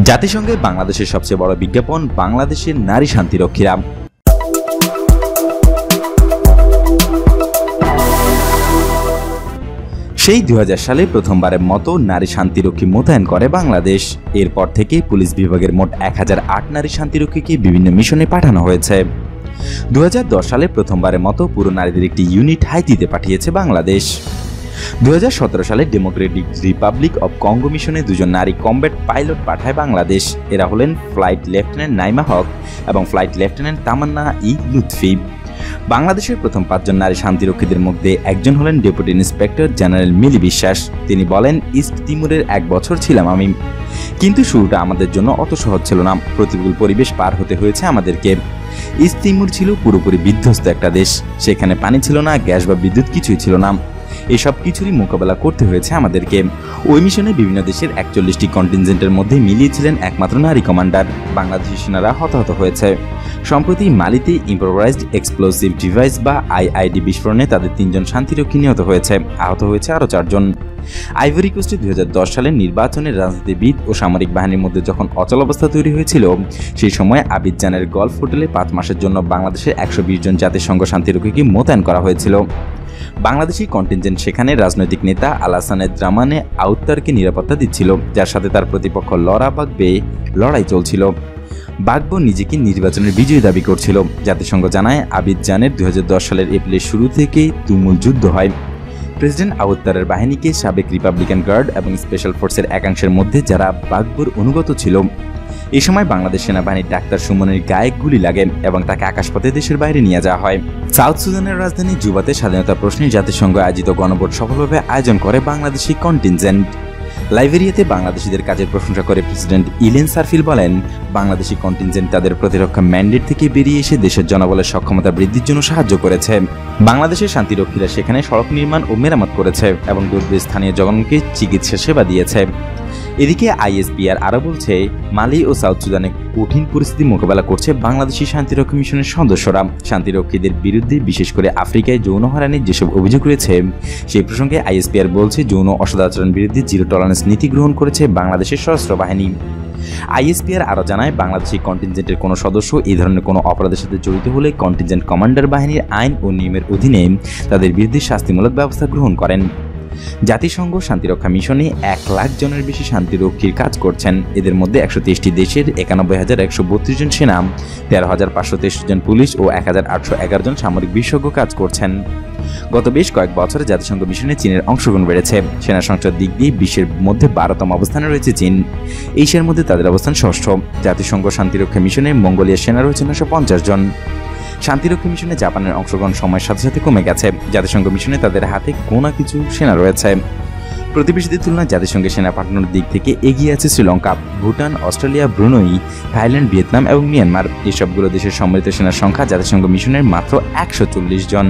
জাতিসংঘে বাংলাদেশের সবচেয়ে বড় বিজ্ঞাপন বাংলাদেশের নারী শান্তিরক্ষীরা। সেই 2000 সালে প্রথমবারের মতো নারী শান্তিরক্ষী মোতায়েন করে বাংলাদেশ। এরপর থেকে পুলিশ বিভাগের মোট 1008 নারী শান্তিরক্ষীকে বিভিন্ন মিশনে পাঠানো হয়েছে। 2010 সালে প্রথমবারের মতো পুরো নারীদের একটি ইউনিট হাইতিতে পাঠিয়েছে বাংলাদেশ। 2017 সালে ডেমোক্রেটিক রিপাবলিক অব কঙ্গো মিশনে দুজন নারী কমব্যাট পাইলট পাঠায় বাংলাদেশ। এরা হলেন ফ্লাইট লেফটেন্যান্ট নাইমা হক এবং ফ্লাইট লেফটেন্যান্ট তামান্না ই লুৎফি। বাংলাদেশের প্রথম 5 জন নারী শান্তিরক্ষীদের মধ্যে একজন হলেন ডেপুটি ইন্সপেক্টর জেনারেল মিলি বিশ্বাস। তিনি বলেন, ইস্ট তিমুরের 1 বছর ছিলাম আমি, কিন্তু শুরুটা আমাদের জন্য অত সহজ ছিল না। প্রতিকূল পরিবেশ পার হতে হয়েছে আমাদেরকে। ইস্ট তিমুর ছিল পুরোপুরি বিধ্বস্ত একটা দেশ। সেখানে পানি ছিল না, গ্যাস বা বিদ্যুৎ কিছুই ছিল না। এসব কিছুরই মোকাবেলা করতে হয়েছে আমাদেরকে। ওই মিশনে বিভিন্ন দেশের 41টি কন্টিনজেন্টের মধ্যে মিলিয়ে ছিলেন একমাত্র নারী কমান্ডার। বাংলাদেশি সেনারা হতাহত হয়েছে। সম্প্রতি মালিতে ইম্প্রোভাইজড এক্সপ্লোসিভ ডিভাইস বা আইআইডি বিস্ফোরণে তাদের 3 জন শান্তিরক্ষী নিহত হয়েছে। আহত হয়েছে আরও 4 জন। আইভরি কোস্টে 2010 সালের নির্বাচনের রাজনীতিবিদ ও সামরিক বাহিনীর মধ্যে যখন অচলাবস্থা তৈরি হয়েছিল, সেই সময় আবিদজানের গলফ হোটেলে 5 মাসের জন্য বাংলাদেশের 120 জন জাতিসংঘ শান্তিরক্ষীকে মোতায়েন করা হয়েছিল। বাংলাদেশি কন্টিনজেন্ট সেখানে রাজনৈতিক নেতা আলাসানে দ্রামানে আউত্তারকে নিরাপত্তা দিচ্ছিল, যার সাথে তার প্রতিপক্ষ লরা বাগবে লড়াই চলছিল। বাগবো নিজেকে নির্বাচনের বিজয়ী দাবি করছিল। জাতিসংঘ জানায়, আবিদজানের 2010 সালের এপ্রিলের শুরু থেকেই তুমুল যুদ্ধ হয়। প্রেসিডেন্ট আউত্তারের বাহিনীকে সাবেক রিপাবলিকান গার্ড এবং স্পেশাল ফোর্সের একাংশের মধ্যে যারা বাগবোর অনুগত ছিল। এই সময় বাংলাদেশ সেনাবাহিনীর ডাক্তার সুমনের গায়ে গুলি লাগে এবং তাকে আকাশপথে দেশের বাইরে নিয়ে যাওয়া হয়। সাউথ সুদানের রাজধানী জুবাতে স্বাধীনতা প্রশ্নে জাতিসংঘ আয়োজিত গণভোট সফলভাবে আয়োজন করে বাংলাদেশি কন্টিনজেন্ট। লাইবেরিয়াতে বাংলাদেশিদের কাজের প্রশংসা করে প্রেসিডেন্ট ইলেন সারফিল বলেন, বাংলাদেশি কন্টিনজেন্ট তাদের প্রতিরক্ষা ম্যান্ডেট থেকে বেরিয়ে এসে দেশের জনবলের সক্ষমতা বৃদ্ধির জন্য সাহায্য করেছে। বাংলাদেশের শান্তিরক্ষীরা সেখানে সড়ক নির্মাণ ও মেরামত করেছে এবং দুর্বল স্থানীয় জনগণকে চিকিৎসা সেবা দিয়েছে। এদিকে আইএসপিআর আরও বলছে, মালি ও সাউথ সুদানে কঠিন পরিস্থিতি মোকাবেলা করছে বাংলাদেশি শান্তিরক্ষী মিশনের সদস্যরা। শান্তিরক্ষীদের বিরুদ্ধে বিশেষ করে আফ্রিকায় যৌন হয়রানির যেসব অভিযোগ রয়েছে, সেই প্রসঙ্গে আইএসপিআর বলছে, যৌন অসদাচরণ বিরুদ্ধে জিরো টলারেন্স নীতি গ্রহণ করেছে বাংলাদেশের সশস্ত্র বাহিনী। আইএসপিআর আরও জানায়, বাংলাদেশি কন্টিনজেন্টের কোনো সদস্য এই ধরনের কোনো অপরাধের সাথে জড়িত হলে কন্টিনজেন্ট কমান্ডার বাহিনীর আইন ও নিয়মের অধীনে তাদের বিরুদ্ধে শাস্তিমূলক ব্যবস্থা গ্রহণ করেন। জাতিসংঘ শান্তিরক্ষা মিশনে 1 লাখ জনের বেশি শান্তিরক্ষীর কাজ করছেন। এদের মধ্যে 123টি দেশের 91,132 জন সেনা, 13,523 জন পুলিশ ও 1,811 জন সামরিক বিশেষজ্ঞ কাজ করছেন। গত বেশ কয়েক বছরে জাতিসংঘ মিশনে চীনের অংশগ্রহণ বেড়েছে। সেনা সংখ্যার দিক দিয়ে বিশ্বের মধ্যে 12তম অবস্থানে রয়েছে চীন। এশিয়ার মধ্যে তাদের অবস্থান 6ষ্ঠ। জাতিসংঘ শান্তিরক্ষা মিশনে মঙ্গোলিয়ার সেনা রয়েছে 950 জন। শান্তিরক্ষী মিশনে জাপানের অংশগ্রহণ সময়ের সাথে সাথে কমে গেছে। জাতিসংঘ মিশনে তাদের হাতে গোনা কিছু সেনা রয়েছে। প্রতিবেশীদের তুলনায় জাতিসংঘের সেনা পাঠানোর দিক থেকে এগিয়ে আছে Sri Lanka, Bhutan, Australia, Brunei, Thailand, Vietnam এবং মিয়ানমার। এসবগুলো দেশের সম্মিলিত সেনার সংখ্যা জাতিসংঘ মিশনের মাত্র 140 জন।